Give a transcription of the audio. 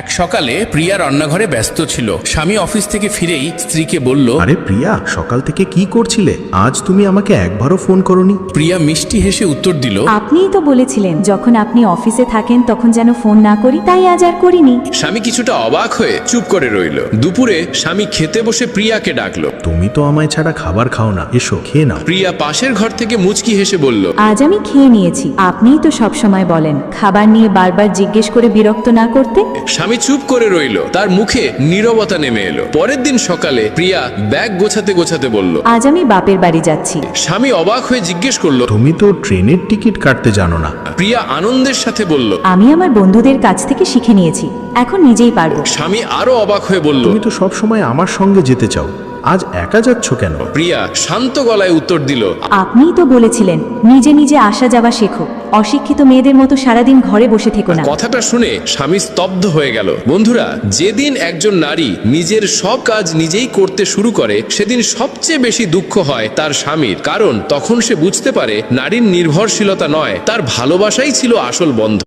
এক সকালে প্রিয়া রান্নাঘরে ব্যস্ত ছিল। স্বামী অফিস থেকে ফিরেই স্ত্রীকে বলল, আরে প্রিয়া, সকাল থেকে কি করছিলে? আজ তুমি আমাকে একবারও ফোন করোনি। প্রিয়া মিষ্টি হেসে উত্তর দিল, আপনিই তো বলেছিলেন যখন আপনি অফিসে থাকেন তখন যেন ফোন না করি, তাই আজ আর করিনি। স্বামী কিছুটা অবাক হয়ে চুপ করে রইল। দুপুরে স্বামী খেতে বসে প্রিয়াকে ডাকলো। তুমি তো আমায় ছাড়া খাবার খাও না, এসো খেয়ে নাও। প্রিয়া পাশের ঘর থেকে মুচকি হেসে বলল, আজ আমি খেয়ে নিয়েছি। আপনিই তো সব সময় বলেন খাবার নিয়ে বারবার জিজ্ঞেস করে বিরক্ত না করতে। স্বামী চুপ করে রইল। তার মুখে নীরবতা নেমে এলো। পরের দিন সকালে প্রিয়া ব্যাগ গোছাতে গোছাতে বলল, আজ আমি বাপের বাড়ি যাচ্ছি। স্বামী অবাক হয়ে জিজ্ঞেস করলো, তুমি তো ট্রেনের টিকিট কাটতে জানো না। প্রিয়া আনন্দের সাথে বলল, আমি আমার বন্ধুদের কাছ থেকে শিখে নিয়েছি, এখন নিজেই পারবো। স্বামী আরো অবাক হয়ে বলল, তুমি তো সব সময় আমার সঙ্গে যেতে চাও, আজ একা যাচ্ছ কেন? প্রিয়া শান্ত গলায় উত্তর দিল, আপনিই তো বলেছিলেন নিজে নিজে আসা যাওয়া শেখো, অশিক্ষিত মেয়েদের মতো সারাদিন ঘরে বসে থেকো না। কথাটা শুনে স্বামী স্তব্ধ হয়ে গেল। বন্ধুরা, যেদিন একজন নারী নিজের সব কাজ নিজেই করতে শুরু করে, সেদিন সবচেয়ে বেশি দুঃখ হয় তার স্বামীর। কারণ তখন সে বুঝতে পারে নারীর নির্ভরশীলতা নয়, তার ভালোবাসাই ছিল আসল বন্ধন।